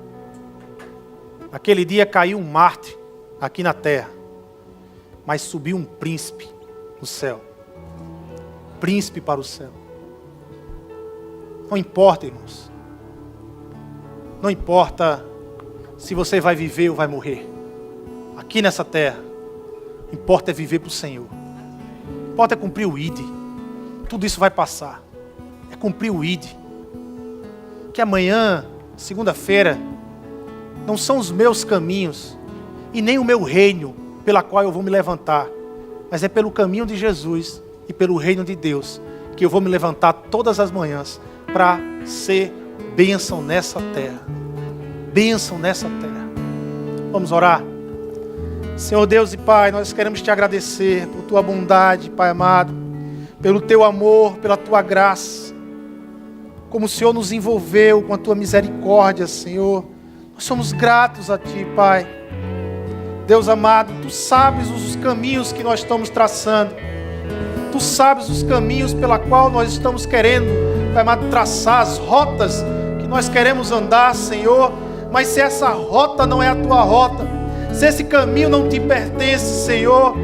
Naquele dia caiu um mártir aqui na terra, mas subiu um príncipe no céu. Príncipe para o céu. Não importa, irmãos. Não importa se você vai viver ou vai morrer aqui nessa terra. Importa é viver para o Senhor. Importa é cumprir o ID. Tudo isso vai passar. É cumprir o ID. Que amanhã, segunda-feira, não são os meus caminhos e nem o meu reino pela qual eu vou me levantar, mas é pelo caminho de Jesus e pelo reino de Deus que eu vou me levantar todas as manhãs para ser bênção nessa terra. Bênção nessa terra. Vamos orar? Senhor Deus e Pai, nós queremos te agradecer por tua bondade, Pai amado, pelo teu amor, pela tua graça, como o Senhor nos envolveu com a tua misericórdia, Senhor. Nós somos gratos a ti, Pai. Deus amado, tu sabes os caminhos que nós estamos traçando. Tu sabes os caminhos pela qual nós estamos querendo, Pai amado, traçar as rotas que nós queremos andar, Senhor. Mas se essa rota não é a tua rota, se esse caminho não te pertence, Senhor,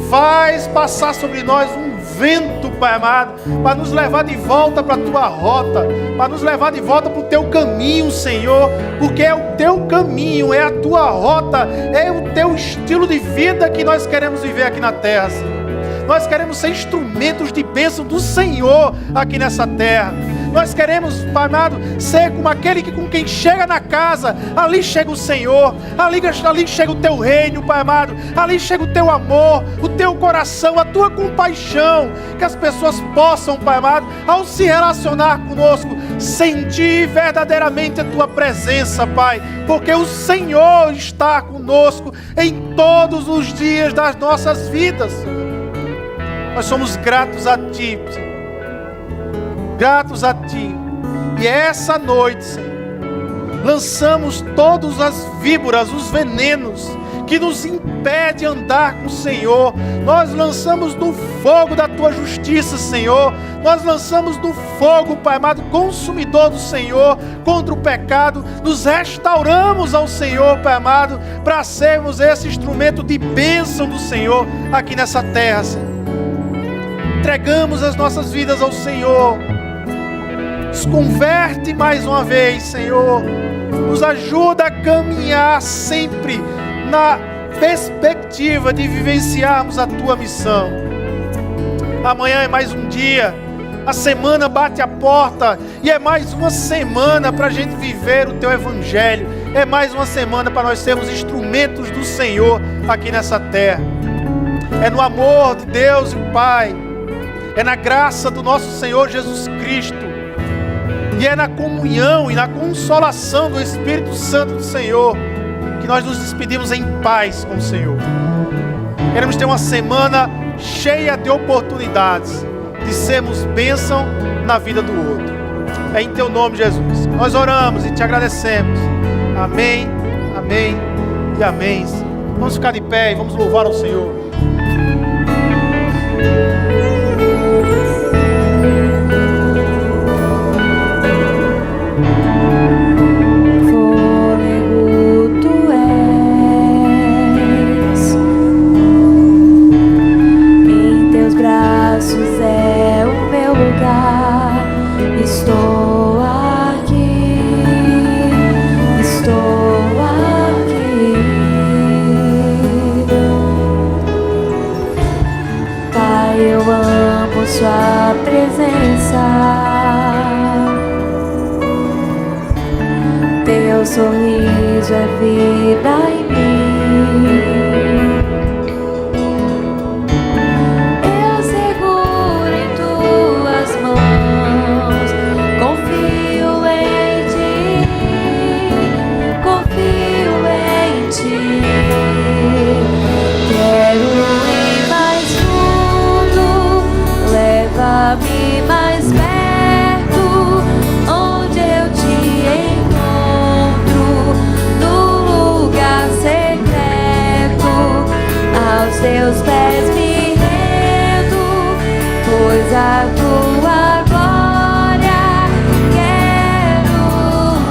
faz passar sobre nós um vento, Pai amado, para nos levar de volta para a tua rota, para nos levar de volta para o teu caminho, Senhor, porque é o teu caminho, é a tua rota, é o teu estilo de vida que nós queremos viver aqui na terra, Senhor. Nós queremos ser instrumentos de bênção do Senhor aqui nessa terra. Nós queremos, Pai amado, ser como aquele que com quem chega na casa, ali chega o Senhor, ali chega o teu reino, Pai amado, ali chega o teu amor, o teu coração, a tua compaixão, que as pessoas possam, Pai amado, ao se relacionar conosco, sentir verdadeiramente a tua presença, Pai, porque o Senhor está conosco em todos os dias das nossas vidas. Nós somos gratos a ti, Senhor. Gratos a ti. E essa noite, Senhor, lançamos todas as víboras, os venenos que nos impedem de andar com o Senhor. Nós lançamos no fogo da tua justiça, Senhor. Nós lançamos no fogo, Pai amado, consumidor do Senhor, contra o pecado. Nos restauramos ao Senhor, Pai amado, para sermos esse instrumento de bênção do Senhor aqui nessa terra, Senhor. Entregamos as nossas vidas ao Senhor. Nos converte mais uma vez, Senhor. Nos ajuda a caminhar sempre na perspectiva de vivenciarmos a tua missão. Amanhã é mais um dia. A semana bate a porta e é mais uma semana para a gente viver o teu evangelho. É mais uma semana para nós sermos instrumentos do Senhor aqui nessa terra. É no amor de Deus e Pai. É na graça do nosso Senhor Jesus Cristo E é na comunhão e na consolação do Espírito Santo do Senhor que nós nos despedimos em paz com o Senhor. Queremos ter uma semana cheia de oportunidades de sermos bênção na vida do outro. É em Teu nome, Jesus. Nós oramos e Te agradecemos. Amém, amém e amém. Vamos ficar de pé e vamos louvar ao Senhor. Sua presença, Teu sorriso é vida em mim. Eu seguro em Tuas mãos, confio em Ti, confio em Ti. Quero ir mais fundo, leva-me mais perto, onde eu Te encontro, no lugar secreto, aos Teus pés me rendo, pois a Tua glória quero ver.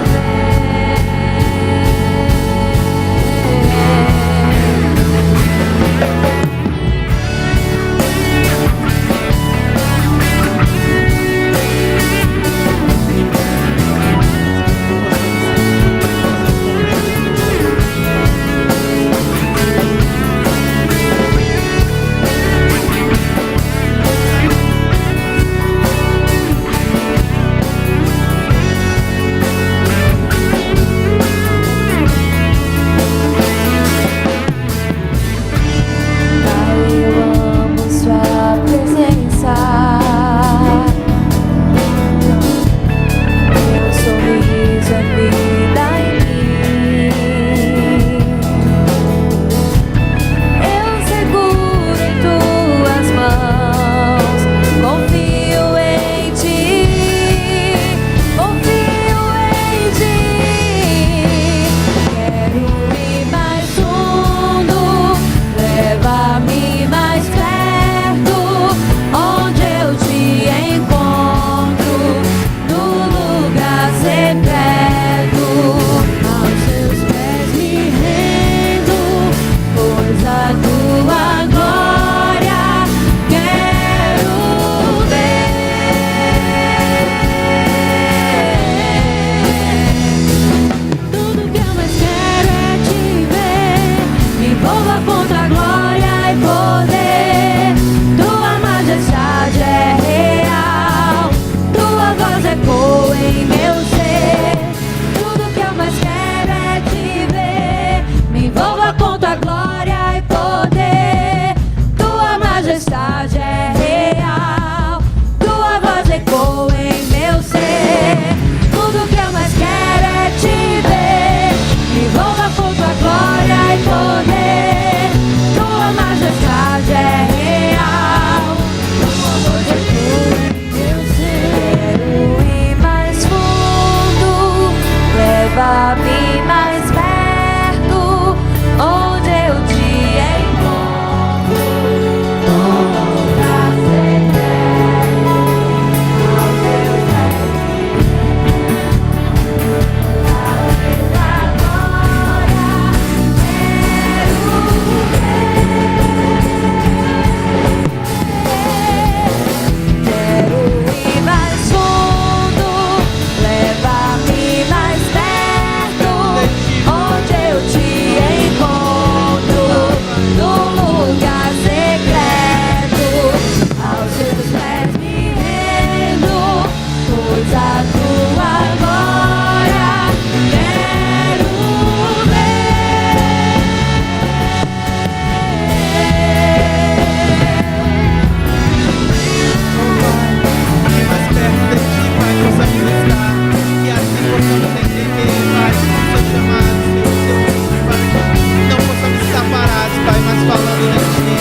falando de ti.